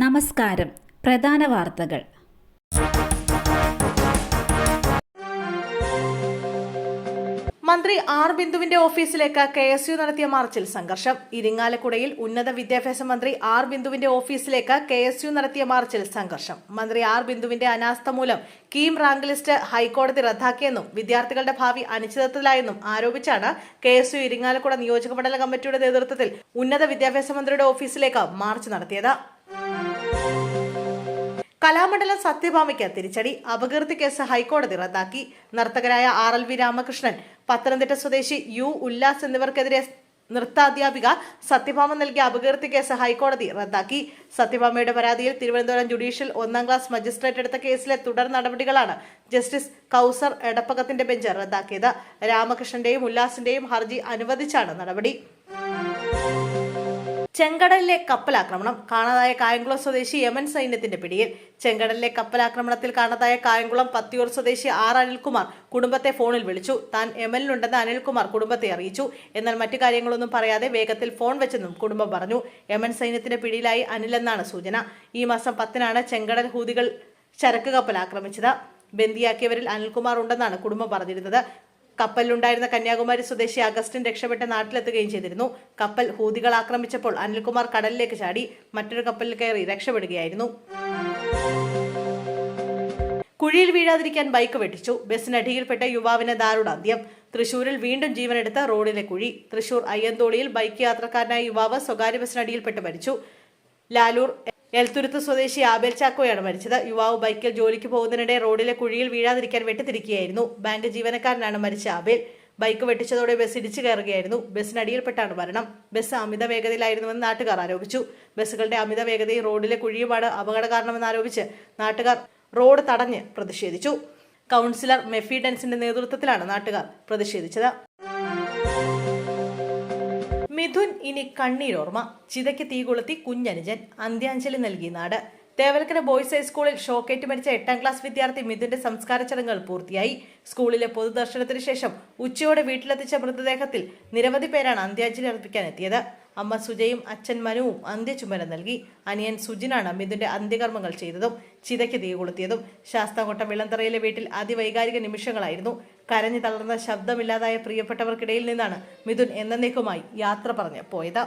നമസ്കാരം. പ്രധാന വാർത്തകൾ. മന്ത്രി ആർ ബിന്ദുവിന്റെ ഓഫീസിലേക്ക് KSU നടത്തിയ മാർച്ചിൽ സംഘർഷം. ഇരിങ്ങാലക്കുടയിൽ ഉന്നത വിദ്യാഭ്യാസ മന്ത്രി ആർ ബിന്ദുവിന്റെ ഓഫീസിലേക്ക് KSU നടത്തിയ മാർച്ചിൽ സംഘർഷം. മന്ത്രി ആർ ബിന്ദുവിന്റെ അനാസ്ഥ മൂലം കീം റാങ്ക് ലിസ്റ്റ് ഹൈക്കോടതി റദ്ദാക്കിയെന്നും വിദ്യാർത്ഥികളുടെ ഭാവി അനിശ്ചിതത്വത്തിലായെന്നും ആരോപിച്ചാണ് KSU ഇരിങ്ങാലക്കുട നിയോജകമണ്ഡല കമ്മിറ്റിയുടെ നേതൃത്വത്തിൽ ഉന്നത വിദ്യാഭ്യാസ മന്ത്രിയുടെ ഓഫീസിലേക്ക് മാർച്ച് നടത്തിയത്. കലാമണ്ഡലം സത്യഭാമയ്ക്ക് തിരിച്ചടി. അപകീർത്തി കേസ് ഹൈക്കോടതി റദ്ദാക്കി. നർത്തകരായ RLV രാമകൃഷ്ണൻ, പത്തനംതിട്ട സ്വദേശി U ഉല്ലാസ് എന്നിവർക്കെതിരെ നൃത്താധ്യാപിക സത്യഭാമ നൽകിയ അപകീർത്തി കേസ് ഹൈക്കോടതി റദ്ദാക്കി. സത്യഭാമയുടെ പരാതിയിൽ തിരുവനന്തപുരം ജുഡീഷ്യൽ 1ാം ക്ലാസ് മജിസ്ട്രേറ്റ് എടുത്ത കേസിലെ തുടർ നടപടികളാണ് ജസ്റ്റിസ് കൗസർ എടപ്പകത്തിന്റെ ബെഞ്ച് റദ്ദാക്കിയത്. രാമകൃഷ്ണന്റെയും ഉല്ലാസിന്റെയും ഹർജി അനുവദിച്ചാണ് നടപടി. ചെങ്കടലിലെ കപ്പലാക്രമണം. കാണാതായ കായംകുളം സ്വദേശി യമൻ സൈന്യത്തിന്റെ പിടിയിൽ. ചെങ്കടലിലെ കപ്പലാക്രമണത്തിൽ കാണാതായ കായംകുളം പത്തിയൂർ സ്വദേശി R അനിൽകുമാർ കുടുംബത്തെ ഫോണിൽ വിളിച്ചു. താൻ യമനിലുണ്ടെന്ന് അനിൽകുമാർ കുടുംബത്തെ അറിയിച്ചു. എന്നാൽ മറ്റു കാര്യങ്ങളൊന്നും പറയാതെ വേഗത്തിൽ ഫോൺ വെച്ചെന്നും കുടുംബം പറഞ്ഞു. യമൻ സൈന്യത്തിന്റെ പിടിയിലായി അനിലെന്നാണ് സൂചന. ഈ മാസം 10-നാണ് ചെങ്കടൽ ഹൂതികൾ ചരക്ക് കപ്പൽ ആക്രമിച്ചത്. ബന്ദിയാക്കിയവരിൽ അനിൽകുമാർ ഉണ്ടെന്നാണ് കുടുംബം പറഞ്ഞിരുന്നത്. കപ്പലിലുണ്ടായിരുന്ന കന്യാകുമാരി സ്വദേശി അഗസ്റ്റിൻ രക്ഷപ്പെട്ട് നാട്ടിലെത്തുകയും ചെയ്തിരുന്നു. കപ്പൽ ഹൂതികൾ ആക്രമിച്ചപ്പോൾ അനിൽകുമാർ കടലിലേക്ക് ചാടി മറ്റൊരു കപ്പലിൽ കയറി രക്ഷപ്പെടുകയായിരുന്നു. കുഴിയിൽ വീഴാതിരിക്കാൻ ബൈക്ക് വെട്ടിച്ചു. ബസ്സിനടിയിൽപ്പെട്ട യുവാവിന് ദാരുണാന്ത്യം. തൃശൂരിൽ വീണ്ടും ജീവനെടുത്ത റോഡിലെ കുഴി. തൃശൂർ അയ്യന്തോളിയിൽ ബൈക്ക് യാത്രക്കാരനായ യുവാവ് സ്വകാര്യ ബസ്സിനടിയിൽപ്പെട്ട് മരിച്ചു. ലാലൂർ എൽത്തുരുത്ത് സ്വദേശി ആബേൽ ചാക്കോയാണ് മരിച്ചത്. യുവാവ് ബൈക്കിൽ ജോലിക്ക് പോകുന്നതിനിടെ റോഡിലെ കുഴിയിൽ വീഴാതിരിക്കാൻ വെട്ടിത്തിരിക്കുകയായിരുന്നു. ബാങ്ക് ജീവനക്കാരനാണ് മരിച്ച ആബേൽ. ബൈക്ക് വെട്ടിച്ചതോടെ ബസ് ഇടിച്ചു കയറുകയായിരുന്നു. ബസ്സിനടിയിൽപ്പെട്ടാണ് മരണം. ബസ് അമിത വേഗതയിലായിരുന്നുവെന്ന് നാട്ടുകാർ ആരോപിച്ചു. ബസ്സുകളുടെ അമിത വേഗതയും റോഡിലെ കുഴിയുമാണ് അപകട കാരണമെന്ന് ആരോപിച്ച് നാട്ടുകാർ റോഡ് തടഞ്ഞ് പ്രതിഷേധിച്ചു. കൗൺസിലർ മെഫി ഡെൻസിന്റെ നേതൃത്വത്തിലാണ് നാട്ടുകാർ പ്രതിഷേധിച്ചത്. മിഥുൻ ഇനി കണ്ണീരോർമ്മ. ചിതയ്ക്ക് തീ കൊളുത്തി കുഞ്ഞനുജൻ. അന്ത്യാഞ്ജലി നൽകി നാട്. തേവലക്കര ബോയ്സ് ഹൈസ്കൂളിൽ ഷോക്കേറ്റ് മരിച്ച 8ാം ക്ലാസ് വിദ്യാർത്ഥി മിഥുന്റെ സംസ്കാര ചടങ്ങുകൾ പൂർത്തിയായി. സ്കൂളിലെ പൊതുദർശനത്തിന് ശേഷം ഉച്ചയോടെ വീട്ടിലെത്തിച്ച മൃതദേഹത്തിൽ നിരവധി പേരാണ് അന്ത്യാഞ്ജലി അർപ്പിക്കാനെത്തിയത്. അമ്മ സുജയും അച്ഛൻ മനുവും അന്ത്യചുംബനം നൽകി. അനിയൻ സുജിനാണ് മിഥുന്റെ അന്ത്യകർമ്മങ്ങൾ ചെയ്തതും ചിതയ്ക്ക് തീ കൊളുത്തിയതും. ശാസ്താംകോട്ട വിളന്തറയിലെ വീട്ടിൽ അതിവൈകാരിക നിമിഷങ്ങളായിരുന്നു. കരഞ്ഞു തളർന്ന ശബ്ദമില്ലാതായ പ്രിയപ്പെട്ടവർക്കിടയിൽ നിന്നാണ് മിഥുൻ എന്നേക്കുമായി യാത്ര പറഞ്ഞ് പോയത്.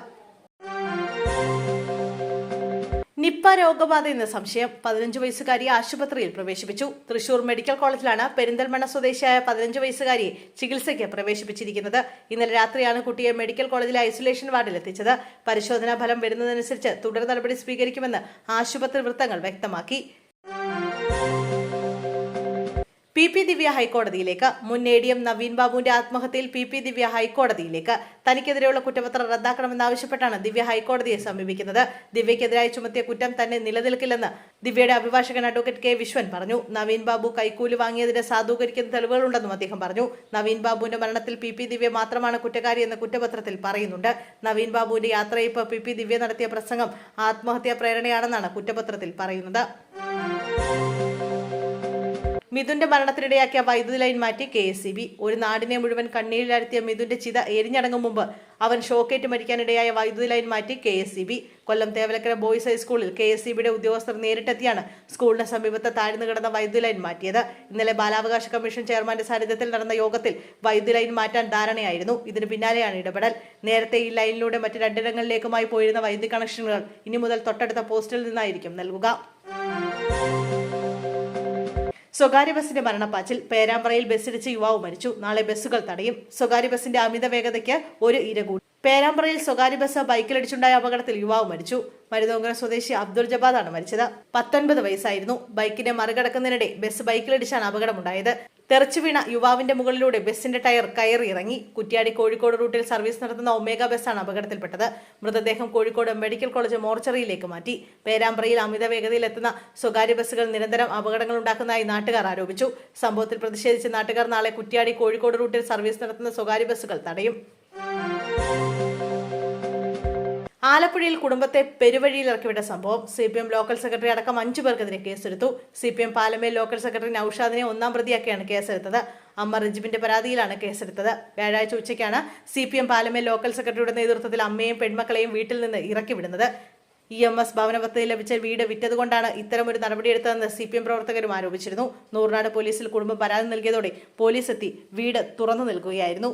നിപ്പ രോഗബാധ എന്ന സംശയം. 15 വയസ്സുകാരിയെ ആശുപത്രിയിൽ പ്രവേശിപ്പിച്ചു. തൃശൂർ മെഡിക്കൽ കോളേജിലാണ് പെരിന്തൽമണ്ണ സ്വദേശിയായ 15 വയസ്സുകാരിയെ ചികിത്സയ്ക്ക് പ്രവേശിപ്പിച്ചിരിക്കുന്നത്. ഇന്നലെ രാത്രിയാണ് കുട്ടിയെ മെഡിക്കൽ കോളേജിലെ ഐസൊലേഷൻ വാർഡിൽ എത്തിച്ചത്. പരിശോധനാ ഫലം വരുന്നതനുസരിച്ച് തുടർ നടപടി സ്വീകരിക്കുമെന്ന് ആശുപത്രി വൃത്തങ്ങൾ വ്യക്തമാക്കി. PP ദിവ്യ ഹൈക്കോടതിയിലേക്ക്. മുൻ ADM നവീൻ ബാബുവിന്റെ ആത്മഹത്യയിൽ PP ദിവ്യ ഹൈക്കോടതിയിലേക്ക്. തനിക്കെതിരെയുള്ള കുറ്റപത്രം റദ്ദാക്കണമെന്നാവശ്യപ്പെട്ടാണ് ദിവ്യ ഹൈക്കോടതിയെ സമീപിക്കുന്നത്. ദിവ്യക്കെതിരായി ചുമത്തിയ കുറ്റം തന്നെ നിലനിൽക്കില്ലെന്ന് ദിവ്യയുടെ അഭിഭാഷകൻ അഡ്വക്കേറ്റ് K വിശ്വൻ പറഞ്ഞു. നവീൻ ബാബു കൈക്കൂലി വാങ്ങിയതിന് സാധൂകരിക്കുന്ന തെളിവുകളുണ്ടെന്നും അദ്ദേഹം പറഞ്ഞു. നവീൻ ബാബുവിന്റെ മരണത്തിൽ PP ദിവ്യ മാത്രമാണ് കുറ്റക്കാരി എന്ന് കുറ്റപത്രത്തിൽ പറയുന്നുണ്ട്. നവീൻ ബാബുവിന്റെ യാത്രയയപ്പ് PP ദിവ്യ നടത്തിയ പ്രസംഗം ആത്മഹത്യാ പ്രേരണയാണെന്നാണ് കുറ്റപത്രത്തിൽ പറയുന്നത്. മിഥുന്റെ മരണത്തിനിടയാക്കിയ വൈദ്യുതി ലൈൻ മാറ്റി KSEB. ഒരു നാടിനെ മുഴുവൻ കണ്ണീരിലാഴ്ത്തിയ മിഥുന്റെ ചിത എരിഞ്ഞടങ്ങും മുമ്പ് അവൻ ഷോക്കേറ്റ് മരിക്കാനിടയായ വൈദ്യുതി ലൈൻ മാറ്റി KSEB. കൊല്ലം തേവലക്കര ബോയ്സ് ഹൈസ്കൂളിൽ KSEBിയുടെ ഉദ്യോഗസ്ഥർ നേരിട്ടെത്തിയാണ് സ്കൂളിന് സമീപത്ത് താഴ്ന്നു കിടന്ന വൈദ്യുതി ലൈൻ മാറ്റിയത്. ഇന്നലെ ബാലാവകാശ കമ്മീഷൻ ചെയർമാന്റെ സാന്നിധ്യത്തിൽ നടന്ന യോഗത്തിൽ വൈദ്യുതി ലൈൻ മാറ്റാൻ ധാരണയായിരുന്നു. ഇതിന് പിന്നാലെയാണ് ഇടപെടൽ. നേരത്തെ ഈ ലൈനിലൂടെ മറ്റ് 2 ഇടങ്ങളിലേക്കുമായി പോയിരുന്ന വൈദ്യുതി കണക്ഷനുകൾ ഇനി മുതൽ തൊട്ടടുത്ത പോസ്റ്റിൽ നിന്നായിരിക്കും നൽകുക. സ്വകാര്യ ബസിന്റെ മരണപ്പാച്ചിൽ. പേരാമ്പ്രയിൽ ബസ്സിടിച്ച് യുവാവ് മരിച്ചു. നാളെ ബസ്സുകൾ തടയും. സ്വകാര്യ ബസിന്റെ അമിത വേഗതയ്ക്ക് ഒരു ഇര കൂടി. പേരാമ്പ്രയിൽ സ്വകാര്യ ബസ് ബൈക്കിലിടിച്ചുണ്ടായ അപകടത്തിൽ യുവാവ് മരിച്ചു. മരുതോങ്കര സ്വദേശി അബ്ദുൾ ജബാദാണ് മരിച്ചത്. 19 വയസ്സായിരുന്നു. ബൈക്കിനെ മറികടക്കുന്നതിനിടെ ബസ് ബൈക്കിലിടിച്ചാണ് അപകടമുണ്ടായത്. തെറിച്ചു വീണ യുവാവിന്റെ മുകളിലൂടെ ബസിന്റെ ടയർ കയറി ഇറങ്ങി. കുറ്റ്യാടി കോഴിക്കോട് റൂട്ടിൽ സർവീസ് നടത്തുന്ന ഒമേഗ ബസ്സാണ് അപകടത്തിൽപ്പെട്ടത്. മൃതദേഹം കോഴിക്കോട് മെഡിക്കൽ കോളേജ് മോർച്ചറിയിലേക്ക് മാറ്റി. പേരാമ്പ്രയിൽ അമിത വേഗതയിലെത്തുന്ന സ്വകാര്യ ബസ്സുകൾ നിരന്തരം അപകടങ്ങൾ ഉണ്ടാക്കുന്നതായി നാട്ടുകാർ ആരോപിച്ചു. സംഭവത്തിൽ പ്രതിഷേധിച്ച് നാട്ടുകാർ നാളെ കുറ്റ്യാടി കോഴിക്കോട് റൂട്ടിൽ സർവീസ് നടത്തുന്ന സ്വകാര്യ ബസ്സുകൾ തടയും. ആലപ്പുഴയിൽ കുടുംബത്തെ പെരുവഴിയിൽ ഇറക്കിവിട്ട സംഭവം. CPM ലോക്കൽ സെക്രട്ടറി അടക്കം 5 പേർക്കെതിരെ കേസെടുത്തു. CPM പാലമേൽ ലോക്കൽ സെക്രട്ടറി നൌഷാദിനെ 1ാം പ്രതിയാക്കിയാണ് കേസെടുത്തത്. അമ്മ റിജിബിന്റെ പരാതിയിലാണ് കേസെടുത്തത്. വ്യാഴാഴ്ച ഉച്ചയ്ക്കാണ് CPM പാലമേൽ ലോക്കൽ സെക്രട്ടറിയുടെ നേതൃത്വത്തിൽ അമ്മയെയും പെൺമക്കളെയും വീട്ടിൽ നിന്ന് ഇറക്കിവിടുന്നത്. EMS ഭവന പദ്ധതി ലഭിച്ച വീട് വിറ്റതുകൊണ്ടാണ് ഇത്തരമൊരു നടപടിയെടുത്തതെന്ന് CPM പ്രവർത്തകരും ആരോപിച്ചിരുന്നു. നൂറിനാട് പോലീസിൽ കുടുംബം പരാതി നൽകിയതോടെ പോലീസ് എത്തി വീട് തുറന്നു നൽകുകയായിരുന്നു.